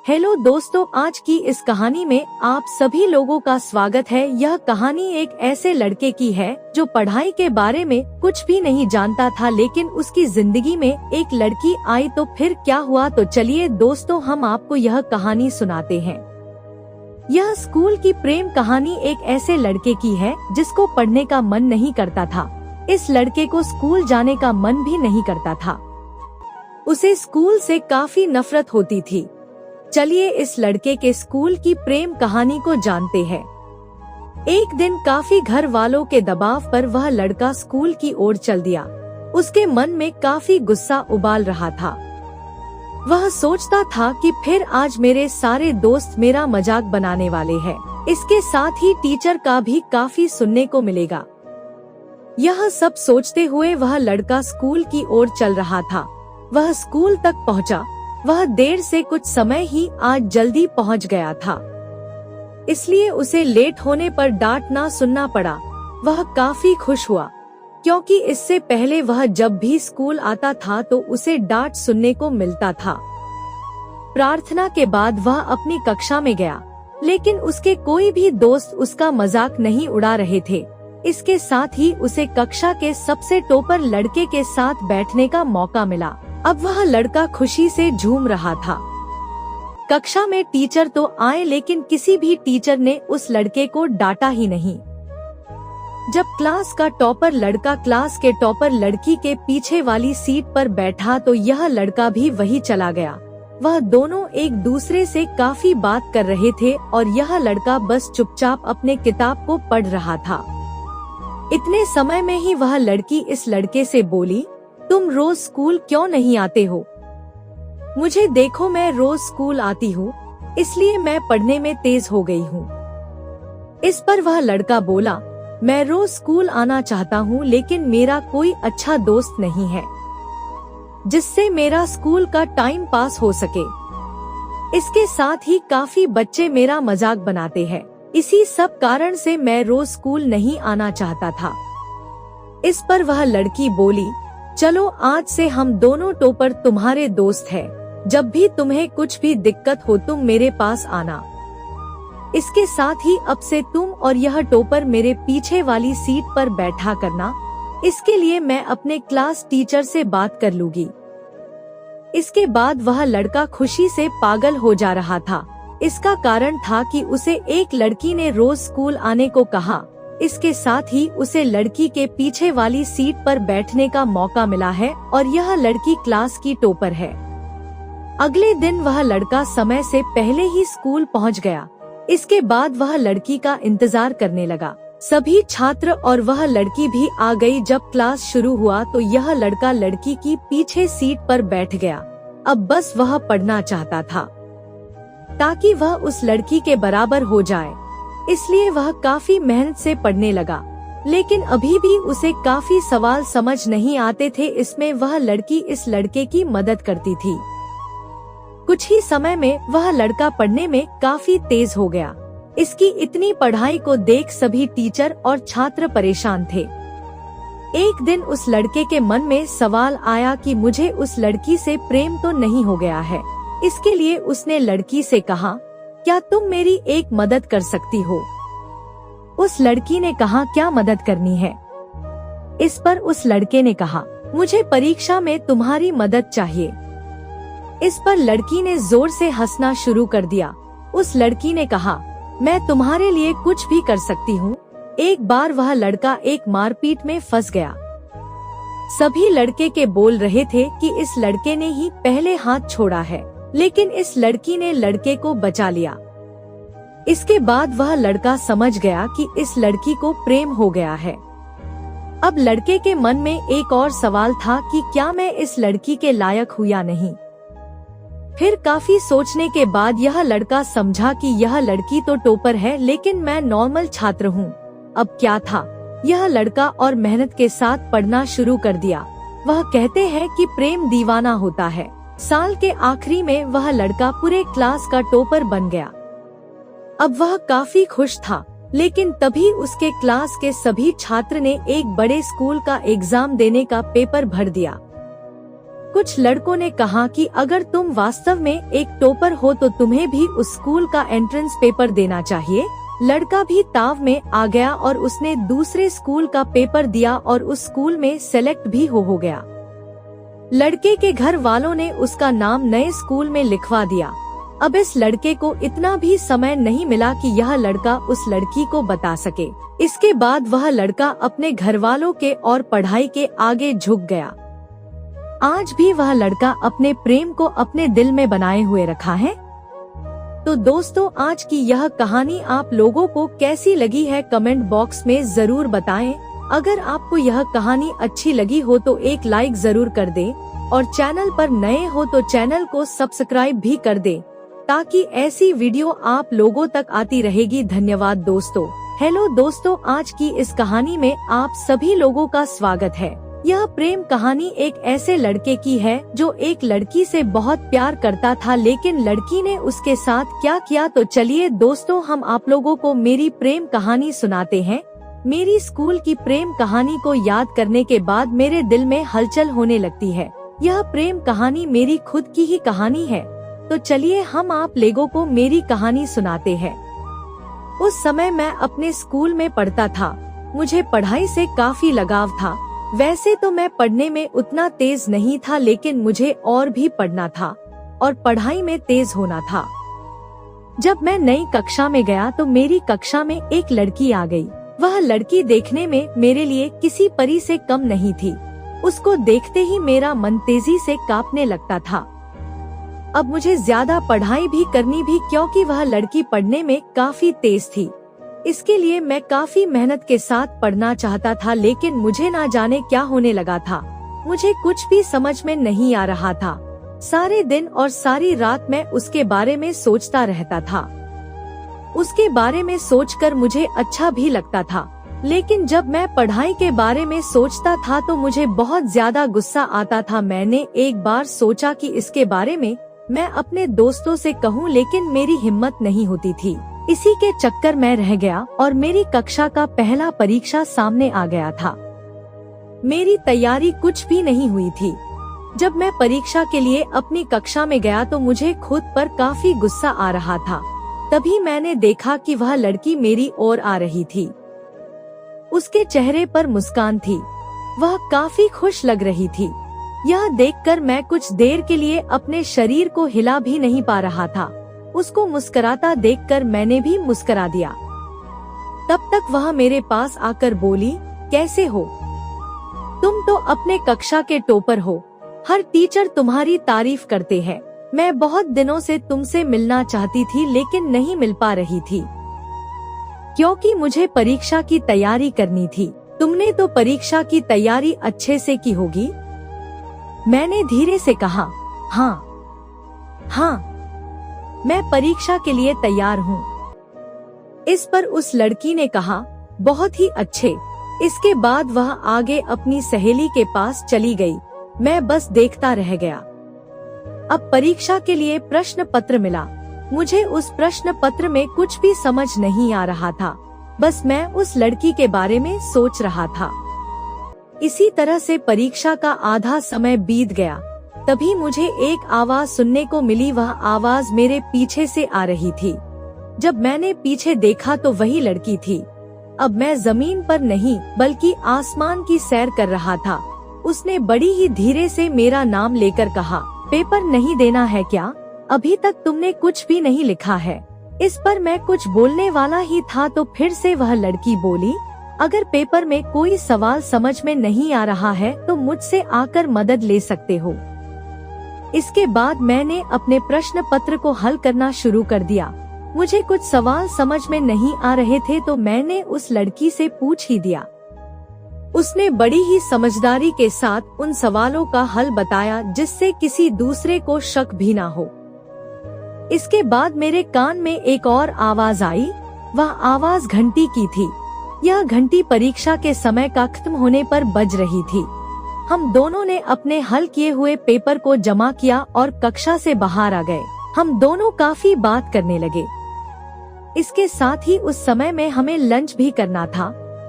Hello दोस्तों, आज की इस कहानी में आप सभी लोगों का स्वागत है। यह कहानी एक ऐसे लड़के की है जो पढ़ाई के बारे में कुछ भी नहीं जानता था, लेकिन उसकी जिंदगी में एक लड़की आई। तो फिर क्या हुआ, तो चलिए दोस्तों हम आपको यह कहानी सुनाते हैं। यह स्कूल की प्रेम कहानी एक ऐसे लड़के की है जिसको पढ़ने का मन नहीं करता था। इस लड़के को स्कूल जाने का मन भी नहीं करता था। उसे स्कूल से काफी नफरत होती थी। चलिए इस लड़के के स्कूल की प्रेम कहानी को जानते हैं। एक दिन काफी घर वालों के दबाव पर वह लड़का स्कूल की ओर चल दिया। उसके मन में काफी गुस्सा उबाल रहा था। वह सोचता था कि फिर आज मेरे सारे दोस्त मेरा मजाक बनाने वाले हैं। इसके साथ ही टीचर का भी काफी सुनने को मिलेगा। यह सब सोचते हुए वह लड़का स्कूल की ओर चल रहा था। वह स्कूल तक पहुंचा। वह देर से कुछ समय ही आज जल्दी पहुंच गया था, इसलिए उसे लेट होने पर डांट ना सुनना पड़ा। वह काफी खुश हुआ, क्योंकि इससे पहले वह जब भी स्कूल आता था तो उसे डांट सुनने को मिलता था। प्रार्थना के बाद वह अपनी कक्षा में गया, लेकिन उसके कोई भी दोस्त उसका मजाक नहीं उड़ा रहे थे। इसके साथ ही उसे कक्षा के सबसे टॉपर लड़के के साथ बैठने का मौका मिला। अब वह लड़का खुशी से झूम रहा था। कक्षा में टीचर तो आए, लेकिन किसी भी टीचर ने उस लड़के को डांटा ही नहीं। जब क्लास का टॉपर लड़का क्लास के टॉपर लड़की के पीछे वाली सीट पर बैठा तो यह लड़का भी वही चला गया। वह दोनों एक दूसरे से काफी बात कर रहे थे और यह लड़का बस चुपचाप अपने किताब को पढ़ रहा था। इतने समय में ही वह लड़की इस लड़के से बोली, तुम रोज स्कूल क्यों नहीं आते हो? मुझे देखो, मैं रोज स्कूल आती हूँ, इसलिए मैं पढ़ने में तेज हो गई हूँ। इस पर वह लड़का बोला, मैं रोज स्कूल आना चाहता हूँ, लेकिन मेरा कोई अच्छा दोस्त नहीं है जिससे मेरा स्कूल का टाइम पास हो सके। इसके साथ ही काफी बच्चे मेरा मजाक बनाते हैं। इसी सब कारण से मैं रोज स्कूल नहीं आना चाहता था। इस पर वह लड़की बोली, चलो आज से हम दोनों टॉपर तुम्हारे दोस्त हैं। जब भी तुम्हें कुछ भी दिक्कत हो तुम मेरे पास आना। इसके साथ ही अब से तुम और यह टॉपर मेरे पीछे वाली सीट पर बैठा करना। इसके लिए मैं अपने क्लास टीचर से बात कर लूंगी। इसके बाद वह लड़का खुशी से पागल हो जा रहा था। इसका कारण था कि उसे एक लड़की ने रोज स्कूल आने को कहा। इसके साथ ही उसे लड़की के पीछे वाली सीट पर बैठने का मौका मिला है और यह लड़की क्लास की टॉपर है। अगले दिन वह लड़का समय से पहले ही स्कूल पहुंच गया। इसके बाद वह लड़की का इंतजार करने लगा। सभी छात्र और वह लड़की भी आ गई। जब क्लास शुरू हुआ तो यह लड़का लड़की की पीछे सीट पर बैठ गया। अब बस वह पढ़ना चाहता था ताकि वह उस लड़की के बराबर हो जाए, इसलिए वह काफी मेहनत से पढ़ने लगा। लेकिन अभी भी उसे काफी सवाल समझ नहीं आते थे। इसमें वह लड़की इस लड़के की मदद करती थी। कुछ ही समय में वह लड़का पढ़ने में काफी तेज हो गया। इसकी इतनी पढ़ाई को देख सभी टीचर और छात्र परेशान थे। एक दिन उस लड़के के मन में सवाल आया कि मुझे उस लड़की से प्रेम तो नहीं हो गया है। इसके लिए उसने लड़की से कहा, क्या तुम मेरी एक मदद कर सकती हो? उस लड़की ने कहा, क्या मदद करनी है? इस पर उस लड़के ने कहा, मुझे परीक्षा में तुम्हारी मदद चाहिए। इस पर लड़की ने जोर से हंसना शुरू कर दिया। उस लड़की ने कहा, मैं तुम्हारे लिए कुछ भी कर सकती हूँ। एक बार वह लड़का एक मारपीट में फंस गया। सभी लड़के के बोल रहे थे कि इस लड़के ने ही पहले हाथ छोड़ा है, लेकिन इस लड़की ने लड़के को बचा लिया। इसके बाद वह लड़का समझ गया कि इस लड़की को प्रेम हो गया है। अब लड़के के मन में एक और सवाल था कि क्या मैं इस लड़की के लायक हूँ या नहीं। फिर काफी सोचने के बाद यह लड़का समझा कि यह लड़की तो टॉपर है, लेकिन मैं नॉर्मल छात्र हूँ। अब क्या था, यह लड़का और मेहनत के साथ पढ़ना शुरू कर दिया। वह कहते हैं कि प्रेम दीवाना होता है। साल के आखिरी में वह लड़का पूरे क्लास का टॉपर बन गया। अब वह काफी खुश था, लेकिन तभी उसके क्लास के सभी छात्र ने एक बड़े स्कूल का एग्जाम देने का पेपर भर दिया। कुछ लड़कों ने कहा कि अगर तुम वास्तव में एक टॉपर हो तो तुम्हें भी उस स्कूल का एंट्रेंस पेपर देना चाहिए। लड़का भी ताव में आ गया और उसने दूसरे स्कूल का पेपर दिया और उस स्कूल में सेलेक्ट भी हो गया। लड़के के घर वालों ने उसका नाम नए स्कूल में लिखवा दिया। अब इस लड़के को इतना भी समय नहीं मिला कि यह लड़का उस लड़की को बता सके। इसके बाद वह लड़का अपने घर वालों के और पढ़ाई के आगे झुक गया। आज भी वह लड़का अपने प्रेम को अपने दिल में बनाए हुए रखा है। तो दोस्तों, आज की यह कहानी आप लोगों को कैसी लगी है कमेंट बॉक्स में जरूर बताएं। अगर आपको यह कहानी अच्छी लगी हो तो एक लाइक जरूर कर दें और चैनल पर नए हो तो चैनल को सब्सक्राइब भी कर दें ताकि ऐसी वीडियो आप लोगों तक आती रहेगी। धन्यवाद दोस्तों। हेलो दोस्तों, आज की इस कहानी में आप सभी लोगों का स्वागत है। यह प्रेम कहानी एक ऐसे लड़के की है जो एक लड़की से बहुत प्यार करता था, लेकिन लड़की ने उसके साथ क्या किया। तो चलिए दोस्तों, हम आप लोगों को मेरी प्रेम कहानी सुनाते हैं। मेरी स्कूल की प्रेम कहानी को याद करने के बाद मेरे दिल में हलचल होने लगती है। यह प्रेम कहानी मेरी खुद की ही कहानी है। तो चलिए हम आप लोगों को मेरी कहानी सुनाते हैं। उस समय मैं अपने स्कूल में पढ़ता था। मुझे पढ़ाई से काफी लगाव था। वैसे तो मैं पढ़ने में उतना तेज नहीं था, लेकिन मुझे और भी पढ़ना था और पढ़ाई में तेज होना था। जब मैं नई कक्षा में गया तो मेरी कक्षा में एक लड़की आ गई। वह लड़की देखने में मेरे लिए किसी परी से कम नहीं थी। उसको देखते ही मेरा मन तेजी से कांपने लगता था। अब मुझे ज्यादा पढ़ाई भी करनी भी, क्योंकि वह लड़की पढ़ने में काफी तेज थी। इसके लिए मैं काफी मेहनत के साथ पढ़ना चाहता था, लेकिन मुझे ना जाने क्या होने लगा था। मुझे कुछ भी समझ में नहीं आ रहा था। सारे दिन और सारी रात मैं उसके बारे में सोचता रहता था। उसके बारे में सोचकर मुझे अच्छा भी लगता था, लेकिन जब मैं पढ़ाई के बारे में सोचता था तो मुझे बहुत ज्यादा गुस्सा आता था। मैंने एक बार सोचा कि इसके बारे में मैं अपने दोस्तों से कहूँ, लेकिन मेरी हिम्मत नहीं होती थी। इसी के चक्कर में रह गया और मेरी कक्षा का पहला परीक्षा सामने आ गया था। मेरी तैयारी कुछ भी नहीं हुई थी। जब मैं परीक्षा के लिए अपनी कक्षा में गया तो मुझे खुद पर काफी गुस्सा आ रहा था। तभी मैंने देखा कि वह लड़की मेरी ओर आ रही थी। उसके चेहरे पर मुस्कान थी। वह काफी खुश लग रही थी। यह देखकर मैं कुछ देर के लिए अपने शरीर को हिला भी नहीं पा रहा था। उसको मुस्कुराता देखकर मैंने भी मुस्कुरा दिया। तब तक वह मेरे पास आकर बोली, कैसे हो? तुम तो अपने कक्षा के टॉपर हो। हर टीचर तुम्हारी तारीफ करते हैं। मैं बहुत दिनों से तुमसे मिलना चाहती थी, लेकिन नहीं मिल पा रही थी, क्योंकि मुझे परीक्षा की तैयारी करनी थी। तुमने तो परीक्षा की तैयारी अच्छे से की होगी। मैंने धीरे से कहा, हाँ, मैं परीक्षा के लिए तैयार हूँ। इस पर उस लड़की ने कहा, बहुत ही अच्छे। इसके बाद वह आगे अपनी सहेली के पास चली गई। मैं बस देखता रह गया। अब परीक्षा के लिए प्रश्न पत्र मिला। मुझे उस प्रश्न पत्र में कुछ भी समझ नहीं आ रहा था। बस मैं उस लड़की के बारे में सोच रहा था। इसी तरह से परीक्षा का आधा समय बीत गया। तभी मुझे एक आवाज सुनने को मिली। वह आवाज मेरे पीछे से आ रही थी। जब मैंने पीछे देखा तो वही लड़की थी। अब मैं जमीन पर नहीं बल्कि आसमान की सैर कर रहा था। उसने बड़ी ही धीरे से मेरा नाम लेकर कहा, पेपर नहीं देना है क्या? अभी तक तुमने कुछ भी नहीं लिखा है। इस पर मैं कुछ बोलने वाला ही था तो फिर से वह लड़की बोली, अगर पेपर में कोई सवाल समझ में नहीं आ रहा है तो मुझसे आकर मदद ले सकते हो। इसके बाद मैंने अपने प्रश्न पत्र को हल करना शुरू कर दिया। मुझे कुछ सवाल समझ में नहीं आ रहे थे तो मैंने उस लड़की से पूछ ही दिया। उसने बड़ी ही समझदारी के साथ उन सवालों का हल बताया, जिससे किसी दूसरे को शक भी ना हो। इसके बाद मेरे कान में एक और आवाज आई। वह आवाज घंटी की थी। यह घंटी परीक्षा के समय का खत्म होने पर बज रही थी। हम दोनों ने अपने हल किए हुए पेपर को जमा किया और कक्षा से बाहर आ गए। हम दोनों काफी बात करने लगे। इसके साथ ही उस समय में हमें लंच भी करना था।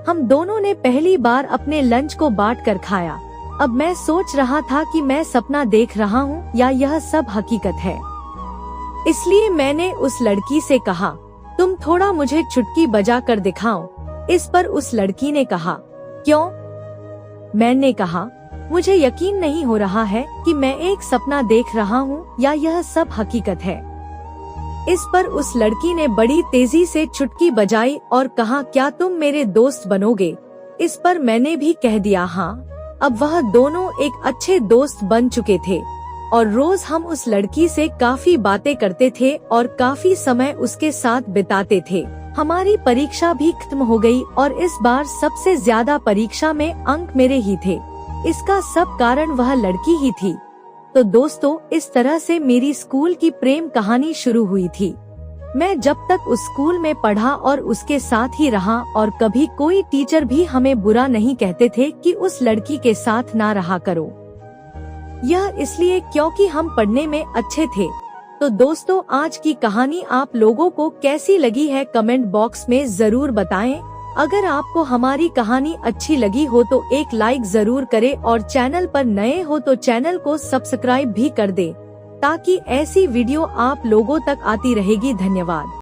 हम दोनों ने पहली बार अपने लंच को बांट कर खाया। अब मैं सोच रहा था कि मैं सपना देख रहा हूँ या यह सब हकीकत है। इसलिए मैंने उस लड़की से कहा, तुम थोड़ा मुझे चुटकी बजा कर दिखाओ। इस पर उस लड़की ने कहा, क्यों? मैंने कहा, मुझे यकीन नहीं हो रहा है कि मैं एक सपना देख रहा हूँ या यह सब हकीकत है। इस पर उस लड़की ने बड़ी तेजी से चुटकी बजाई और कहा, क्या तुम मेरे दोस्त बनोगे? इस पर मैंने भी कह दिया हाँ। अब वह दोनों एक अच्छे दोस्त बन चुके थे और रोज हम उस लड़की से काफी बातें करते थे और काफी समय उसके साथ बिताते थे। हमारी परीक्षा भी खत्म हो गई और इस बार सबसे ज्यादा परीक्षा में अंक मेरे ही थे। इसका सब कारण वह लड़की ही थी। तो दोस्तों, इस तरह से मेरी स्कूल की प्रेम कहानी शुरू हुई थी। मैं जब तक उस स्कूल में पढ़ा और उसके साथ ही रहा और कभी कोई टीचर भी हमें बुरा नहीं कहते थे कि उस लड़की के साथ ना रहा करो। यह इसलिए क्योंकि हम पढ़ने में अच्छे थे। तो दोस्तों, आज की कहानी आप लोगों को कैसी लगी है कमेंट बॉक्स में जरूर बताएं। अगर आपको हमारी कहानी अच्छी लगी हो तो एक लाइक जरूर करें और चैनल पर नए हो तो चैनल को सब्सक्राइब भी कर दें ताकि ऐसी वीडियो आप लोगों तक आती रहेगी। धन्यवाद।